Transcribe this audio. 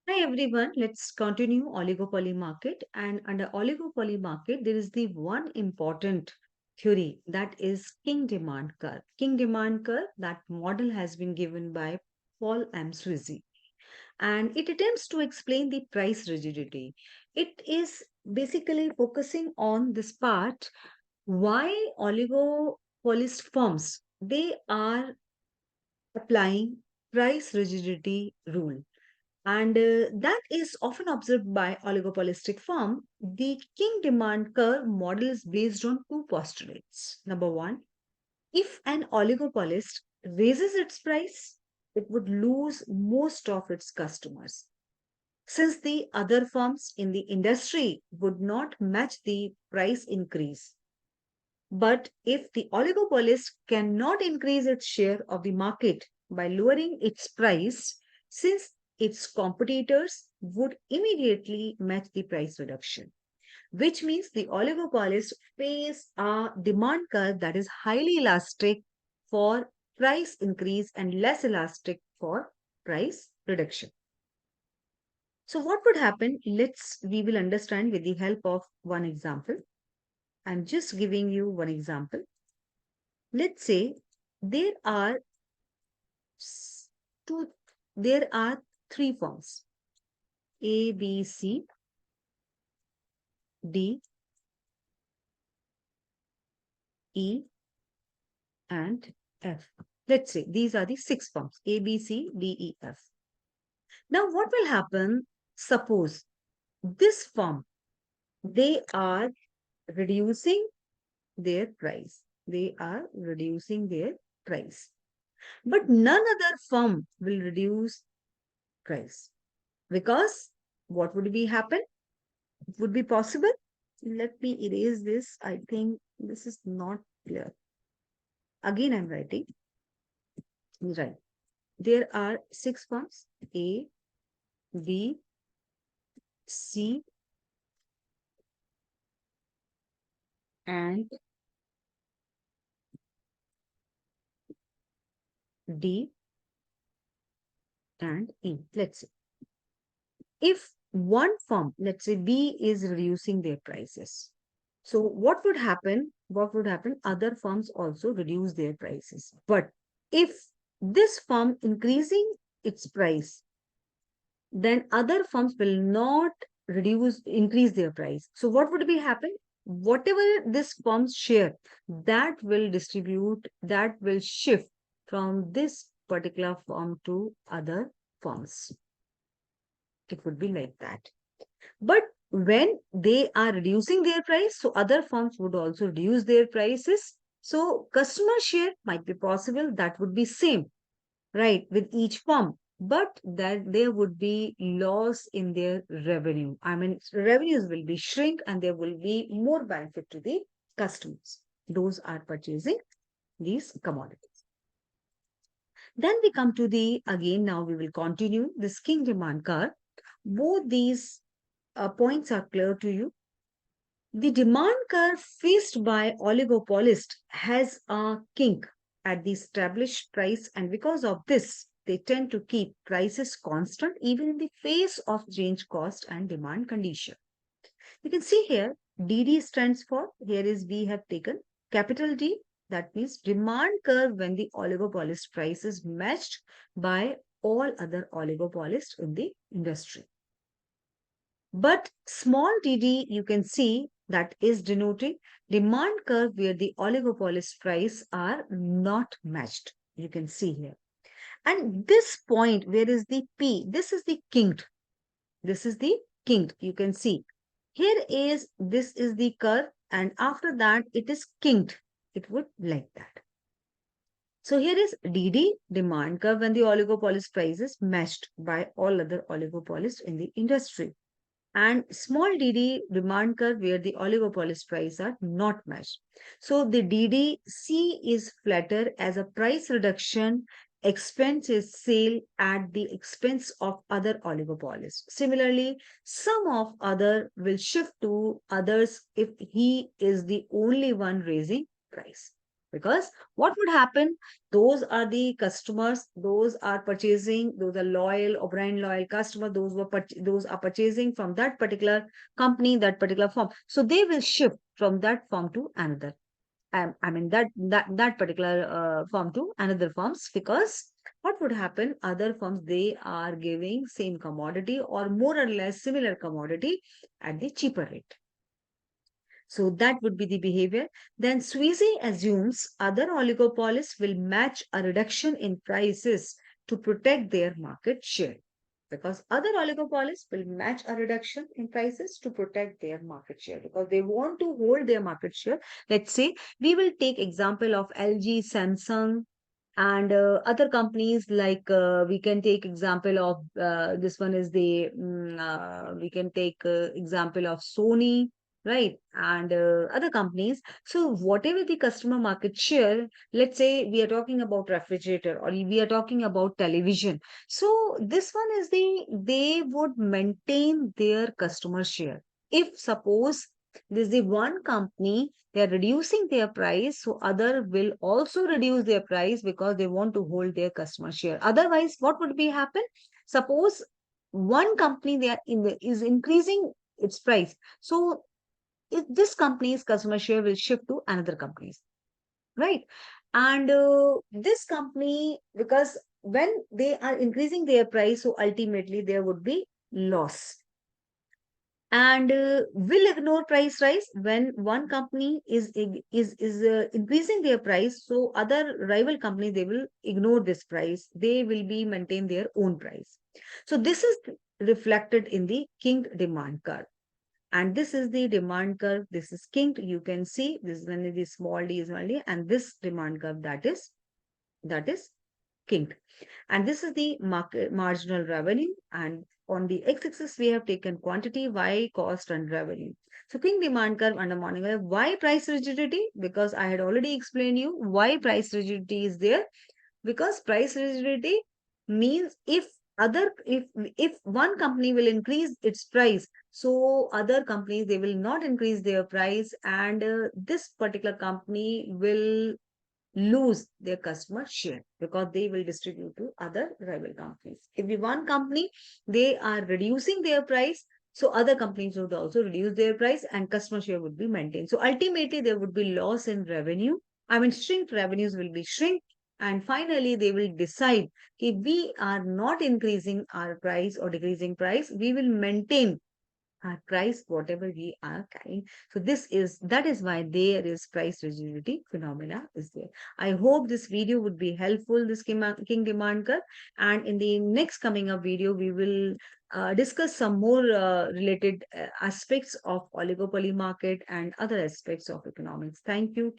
Hi everyone, let's continue oligopoly market. And under oligopoly market, there is the one important theory that is king demand curve. King demand curve, that model has been given by Paul Amsrizi, and it attempts to explain the price rigidity. It is basically focusing on this part why oligopolist firms they are applying price rigidity rule, and that is often observed by oligopolistic firm. The king demand curve model is based on two postulates. Number one, if an oligopolist raises its price, it would lose most of its customers, since the other firms in the industry would not match the price increase. But if the oligopolist cannot increase its share of the market by lowering its price, since its competitors would immediately match the price reduction, which means the oligopolist face a demand curve that is highly elastic for price increase and less elastic for price reduction. So what would happen? We will understand with the help of one example. I'm just giving you one example. Let's say there are s- two, there are three forms: A, B, C, D, E, and F. Let's say these are the six forms: A, B, C, D, E, F. Now, what will happen? Suppose this form they are reducing their price. They are reducing their price, but none other firm will reduce price, because what would be happen? Would be possible. Let me erase this. I think this is not clear. Again, I'm writing. Right. There are six forms: A, B, C, and D, and E. Let's say if one firm, let's say B, is reducing their prices. So what would happen? What would happen? Other firms also reduce their prices. But if this firm increasing its price, then other firms will not increase their price. So what would be happen? Whatever this firm's share, that will distribute, that will shift from this particular firm to other firms. It would be like that. But when they are reducing their price, so other firms would also reduce their prices. So customer share might be possible, that would be same, right, with each firm, but that there would be loss in their revenue. I mean, revenues will be shrink and there will be more benefit to the customers. Those are purchasing these commodities. Then we come to the, again, now we will continue this king demand curve. Both these points are clear to you. The demand curve faced by oligopolist has a kink at the established price, and because of this, they tend to keep prices constant even in the face of change cost and demand condition. You can see here DD stands for, here is we have taken capital D, that means demand curve when the oligopolist price is matched by all other oligopolists in the industry. But small dd, you can see that is denoting demand curve where the oligopolist price are not matched. You can see here. And this point, where is the P? This is the kinked. This is the kinked. You can see. Here is, this is the curve, and after that it is kinked. It would like that. So here is DD, demand curve when the oligopolist price is matched by all other oligopolists in the industry, and small dd, demand curve where the oligopolist price are not matched. So the DDC is flatter as a price reduction, expense is sale at the expense of other oligopolists. Similarly, some of other will shift to others if he is the only one raising price. Because what would happen? Those are the customers, those are purchasing, those are loyal or brand loyal customer, those are purchasing from that particular company, that particular firm. So they will shift from that firm to another. I mean that particular firm to another firms, because what would happen? Other firms, they are giving same commodity or more or less similar commodity at the cheaper rate. So that would be the behavior. Then Sweezy assumes other oligopolists will match a reduction in prices to protect their market share. Because other oligopolists will match a reduction in prices to protect their market share, because they want to hold their market share. Let's say we will take example of LG, Samsung, and other companies, like we can take example of this one is the we can take example of Sony, right, and other companies. So whatever the customer market share, let's say we are talking about refrigerator or we are talking about television, so this one is they would maintain their customer share. If suppose this is the one company, they are reducing their price, so other will also reduce their price because they want to hold their customer share. Otherwise, what would be happen? Suppose one company they are is increasing its price, so if this company's customer share will shift to another company's, right? And this company, because when they are increasing their price, so ultimately there would be loss, and will ignore price rise. When one company is increasing their price, so other rival company, they will ignore this price, they will be maintain their own price. So this is reflected in the Kinked demand curve. And this is the demand curve, this is Kinked. You can see this is when the small d is small d, and this demand curve, that is Kinked. And this is the market marginal revenue. And on the x-axis, we have taken quantity, y cost and revenue. So King demand curve under morning wave. Why price rigidity? Because I had already explained you why price rigidity is there. Because price rigidity means if one company will increase its price, so other companies, they will not increase their price, and this particular company will lose their customer share because they will distribute to other rival companies. If the one company, they are reducing their price, so other companies would also reduce their price and customer share would be maintained. So ultimately there would be loss in revenue. I mean, shrink revenues will be shrink. And finally, they will decide if we are not increasing our price or decreasing price, we will maintain our price whatever we are carrying. So that is why there is price rigidity phenomena is there. I hope this video would be helpful, this king demand curve. And in the next coming up video, we will discuss some more related aspects of oligopoly market and other aspects of economics. Thank you.